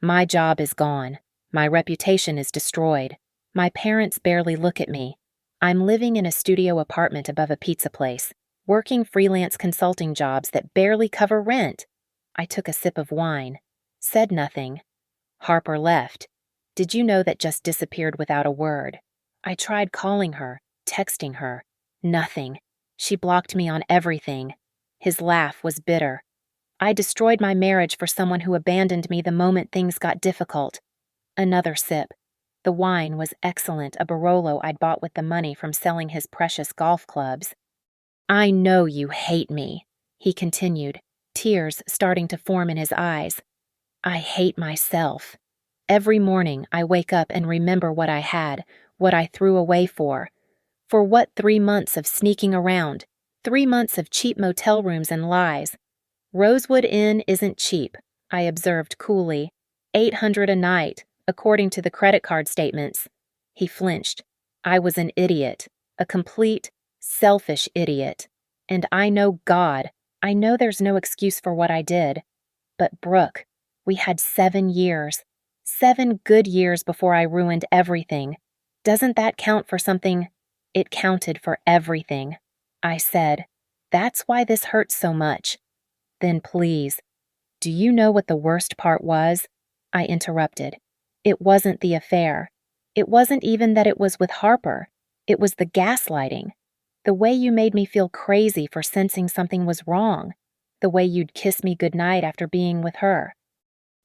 My job is gone. My reputation is destroyed. My parents barely look at me. I'm living in a studio apartment above a pizza place, working freelance consulting jobs that barely cover rent. I took a sip of wine, said nothing. Harper left. Did you know that just disappeared without a word? I tried calling her, texting her. Nothing. She blocked me on everything. His laugh was bitter. I destroyed my marriage for someone who abandoned me the moment things got difficult. Another sip. The wine was excellent, a Barolo I'd bought with the money from selling his precious golf clubs. I know you hate me, he continued, tears starting to form in his eyes. I hate myself. Every morning I wake up and remember what I had, what I threw away for. For what 3 months of sneaking around, 3 months of cheap motel rooms and lies. Rosewood Inn isn't cheap, I observed coolly. $800 a night, according to the credit card statements. He flinched. I was an idiot, a complete, selfish idiot. And I know God, I know there's no excuse for what I did. But Brooke, we had 7 years. 7 good years before I ruined everything. Doesn't that count for something? It counted for everything. I said, that's why this hurts so much. Then please, do you know what the worst part was? I interrupted. It wasn't the affair. It wasn't even that it was with Harper. It was the gaslighting. The way you made me feel crazy for sensing something was wrong. The way you'd kiss me goodnight after being with her.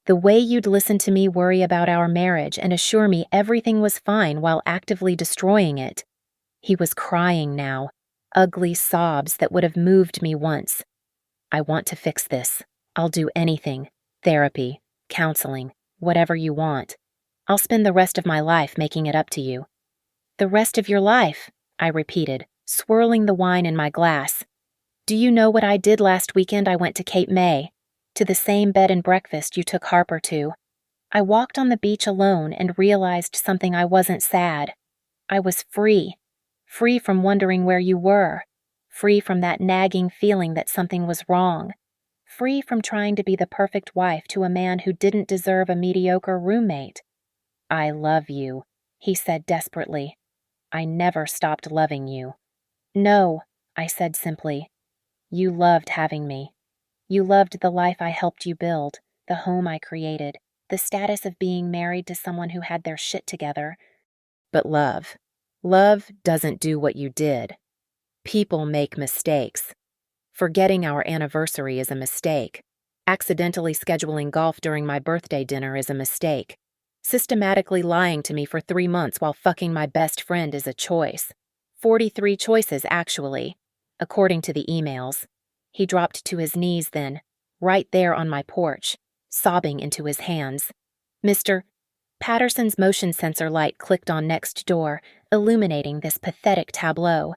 The way you'd listen to me worry about our marriage and assure me everything was fine while actively destroying it. He was crying now, ugly sobs that would have moved me once. I want to fix this. I'll do anything. Therapy, counseling, whatever you want. I'll spend the rest of my life making it up to you. The rest of your life, I repeated, swirling the wine in my glass. Do you know what I did last weekend? I went to Cape May, to the same bed and breakfast you took Harper to. I walked on the beach alone and realized something. I wasn't sad. I was free. Free from wondering where you were. Free from that nagging feeling that something was wrong. Free from trying to be the perfect wife to a man who didn't deserve a mediocre roommate. I love you, he said desperately. I never stopped loving you. No, I said simply. You loved having me. You loved the life I helped you build, the home I created, the status of being married to someone who had their shit together. But love doesn't do what you did. People make mistakes. Forgetting our anniversary is a mistake. Accidentally scheduling golf during my birthday dinner is a mistake. Systematically lying to me for 3 months while fucking my best friend is a choice. 43 choices, actually, according to the emails. He dropped to his knees then, right there on my porch, sobbing into his hands. Mr. Patterson's motion sensor light clicked on next door, illuminating this pathetic tableau.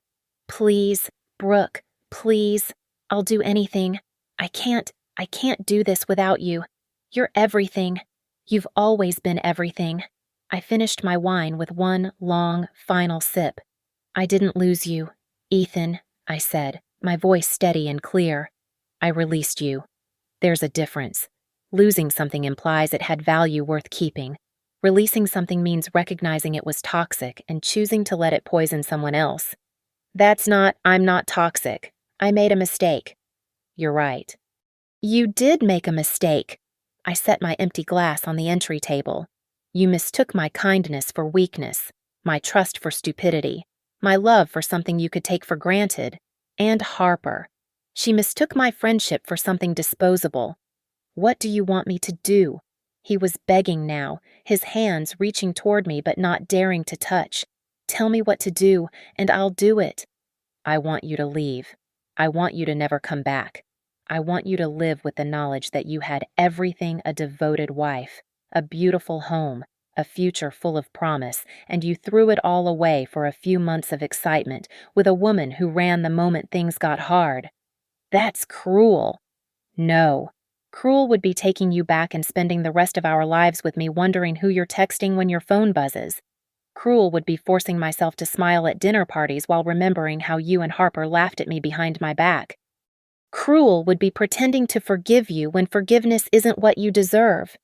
Please, Brooke, please. I'll do anything. I can't do this without you. You're everything. You've always been everything. I finished my wine with one long, final sip. I didn't lose you, Ethan, I said, my voice steady and clear. I released you. There's a difference. Losing something implies it had value worth keeping. Releasing something means recognizing it was toxic and choosing to let it poison someone else. I'm not toxic. I made a mistake. You're right. You did make a mistake. I set my empty glass on the entry table. You mistook my kindness for weakness, my trust for stupidity, my love for something you could take for granted, and Harper. She mistook my friendship for something disposable. What do you want me to do? He was begging now, his hands reaching toward me but not daring to touch. Tell me what to do, and I'll do it. I want you to leave. I want you to never come back. I want you to live with the knowledge that you had everything a devoted wife, a beautiful home, a future full of promise, and you threw it all away for a few months of excitement with a woman who ran the moment things got hard. That's cruel. No. Cruel would be taking you back and spending the rest of our lives with me wondering who you're texting when your phone buzzes. Cruel would be forcing myself to smile at dinner parties while remembering how you and Harper laughed at me behind my back. Cruel would be pretending to forgive you when forgiveness isn't what you deserve.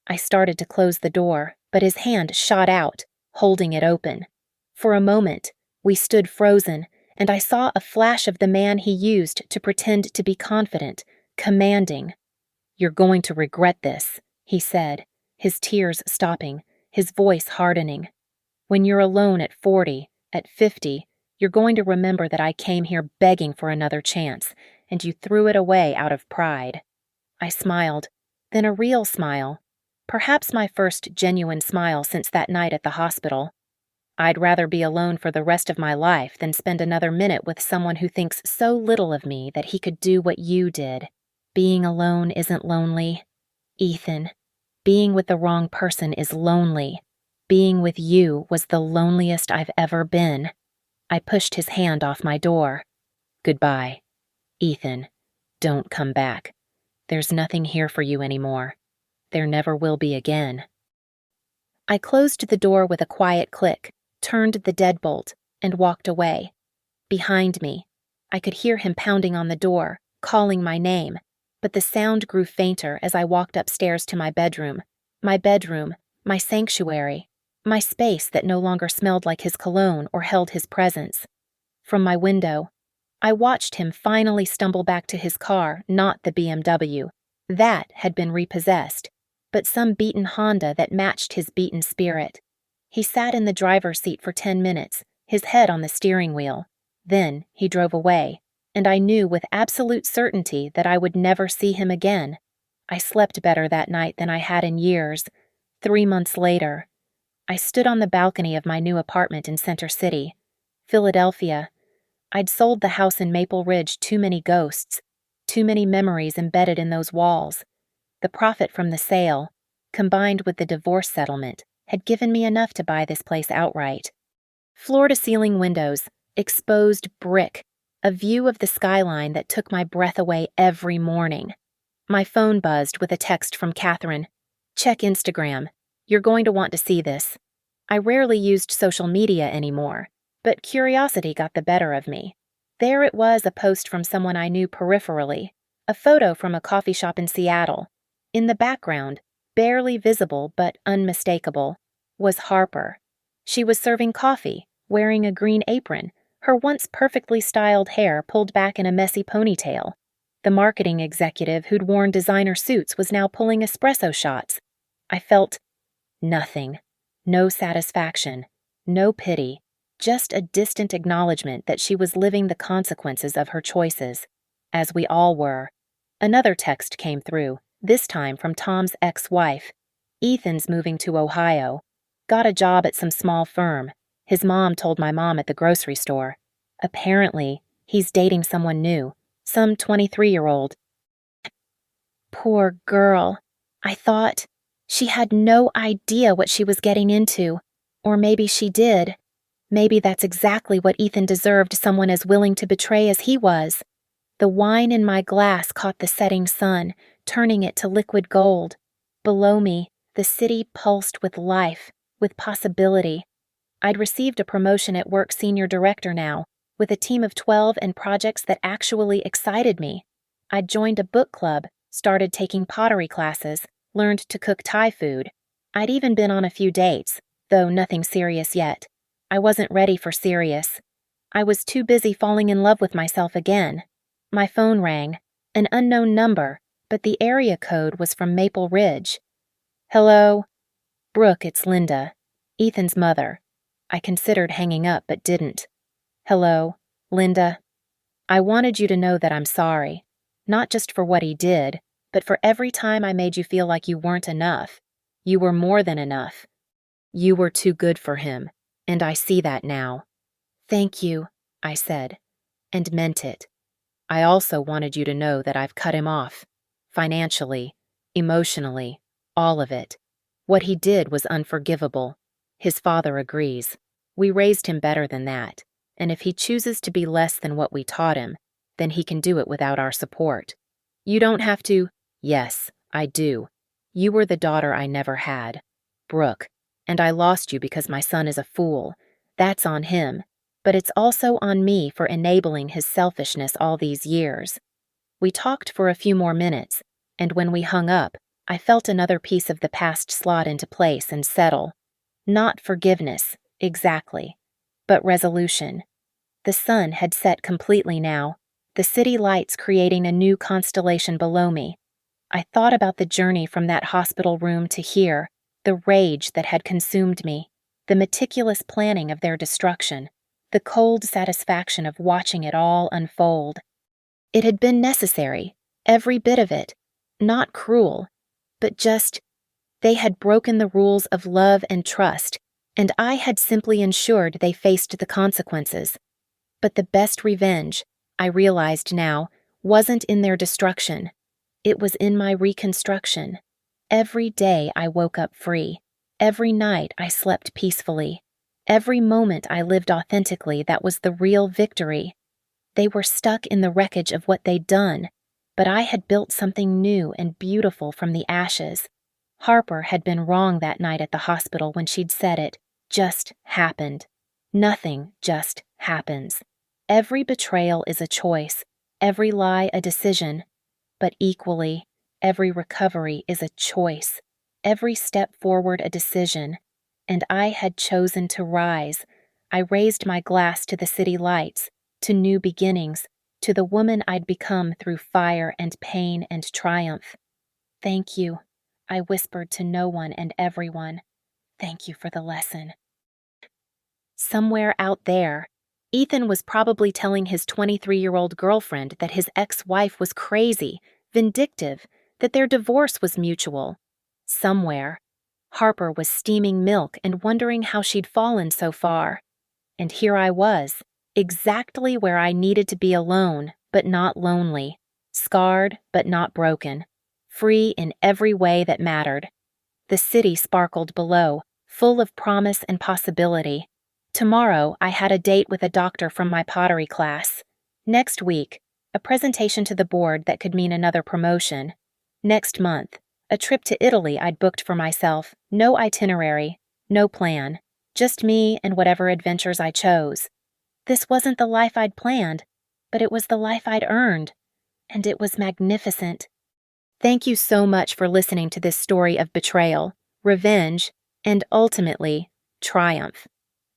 I started to close the door, but his hand shot out, holding it open. For a moment, we stood frozen, and I saw a flash of the man he used to pretend to be confident, commanding. "You're going to regret this," he said, his tears stopping, his voice hardening. "When you're alone at 40, at 50, you're going to remember that I came here begging for another chance, and you threw it away out of pride." I smiled, then a real smile, perhaps my first genuine smile since that night at the hospital. "I'd rather be alone for the rest of my life than spend another minute with someone who thinks so little of me that he could do what you did. Being alone isn't lonely. Ethan, being with the wrong person is lonely. Being with you was the loneliest I've ever been." I pushed his hand off my door. "Goodbye. Ethan, don't come back. There's nothing here for you anymore. There never will be again." I closed the door with a quiet click, turned the deadbolt, and walked away. Behind me, I could hear him pounding on the door, calling my name, but the sound grew fainter as I walked upstairs to my bedroom, my sanctuary, my space that no longer smelled like his cologne or held his presence. From my window, I watched him finally stumble back to his car, not the BMW. That had been repossessed, but some beaten Honda that matched his beaten spirit. He sat in the driver's seat for 10 minutes, his head on the steering wheel. Then he drove away, and I knew with absolute certainty that I would never see him again. I slept better that night than I had in years. 3 months later, I stood on the balcony of my new apartment in Center City, Philadelphia. I'd sold the house in Maple Ridge. Too many ghosts, too many memories embedded in those walls. The profit from the sale, combined with the divorce settlement, had given me enough to buy this place outright. Floor-to-ceiling windows, exposed brick, a view of the skyline that took my breath away every morning. My phone buzzed with a text from Catherine. "Check Instagram. You're going to want to see this." I rarely used social media anymore, but curiosity got the better of me. There it was, a post from someone I knew peripherally, a photo from a coffee shop in Seattle. In the background, barely visible but unmistakable, was Harper. She was serving coffee, wearing a green apron, her once perfectly styled hair pulled back in a messy ponytail. The marketing executive who'd worn designer suits was now pulling espresso shots. I felt nothing. No satisfaction. No pity. Just a distant acknowledgement that she was living the consequences of her choices, as we all were. Another text came through, this time from Tom's ex-wife. "Ethan's moving to Ohio. Got a job at some small firm. His mom told my mom at the grocery store. Apparently, he's dating someone new, some 23-year-old. Poor girl. I thought. She had no idea what she was getting into. Or maybe she did. Maybe that's exactly what Ethan deserved, someone as willing to betray as he was. The wine in my glass caught the setting sun, turning it to liquid gold. Below me, the city pulsed with life, with possibility. I'd received a promotion at work, senior director now, with a team of 12 and projects that actually excited me. I'd joined a book club, started taking pottery classes, learned to cook Thai food. I'd even been on a few dates, though nothing serious yet. I wasn't ready for serious. I was too busy falling in love with myself again. My phone rang, an unknown number, but the area code was from Maple Ridge. "Hello?" "Brooke, it's Linda, Ethan's mother." I considered hanging up but didn't. "Hello, Linda. I wanted you to know that I'm sorry, not just for what he did, but for every time I made you feel like you weren't enough. You were more than enough. You were too good for him, and I see that now." "Thank you," I said, and meant it. I also wanted you to know that I've cut him off. Financially, emotionally, all of it. What he did was unforgivable. His father agrees. We raised him better than that, and if he chooses to be less than what we taught him, then he can do it without our support. You don't have to. Yes, I do. You were the daughter I never had, Brooke, and I lost you because my son is a fool. That's on him, but it's also on me for enabling his selfishness all these years. We talked for a few more minutes, and when we hung up, I felt another piece of the past slot into place and settle. Not forgiveness, exactly, but resolution. The sun had set completely now, the city lights creating a new constellation below me. I thought about the journey from that hospital room to here, the rage that had consumed me, the meticulous planning of their destruction, the cold satisfaction of watching it all unfold. It had been necessary, every bit of it, not cruel, but just, they had broken the rules of love and trust, and I had simply ensured they faced the consequences. But the best revenge, I realized now, wasn't in their destruction. It was in my reconstruction. Every day I woke up free. Every night I slept peacefully. Every moment I lived authentically. That was the real victory. They were stuck in the wreckage of what they'd done, but I had built something new and beautiful from the ashes. Harper had been wrong that night at the hospital when she'd said it just happened. Nothing just happens. Every betrayal is a choice, every lie a decision, but equally, every recovery is a choice, every step forward a decision, and I had chosen to rise. I raised my glass to the city lights, to new beginnings, to the woman I'd become through fire and pain and triumph. Thank you, I whispered to no one and everyone. Thank you for the lesson. Somewhere out there, Ethan was probably telling his 23-year-old girlfriend that his ex-wife was crazy, vindictive, that their divorce was mutual. Somewhere, Harper was steaming milk and wondering how she'd fallen so far. And here I was, exactly where I needed to be, alone, but not lonely, scarred but not broken, free in every way that mattered. The city sparkled below, full of promise and possibility. Tomorrow, I had a date with a doctor from my pottery class. Next week, a presentation to the board that could mean another promotion. Next month, a trip to Italy I'd booked for myself, no itinerary, no plan, just me and whatever adventures I chose. This wasn't the life I'd planned, but it was the life I'd earned, and it was magnificent. Thank you so much for listening to this story of betrayal, revenge, and ultimately, triumph.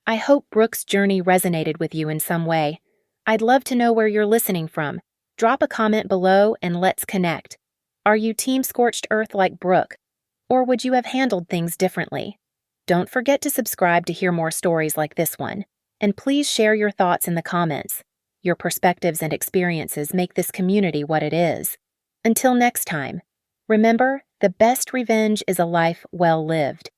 I hope Brooke's journey resonated with you in some way. I'd love to know where you're listening from. Drop a comment below and let's connect. Are you Team Scorched Earth like Brooke? Or would you have handled things differently? Don't forget to subscribe to hear more stories like this one. And please share your thoughts in the comments. Your perspectives and experiences make this community what it is. Until next time, remember, the best revenge is a life well lived.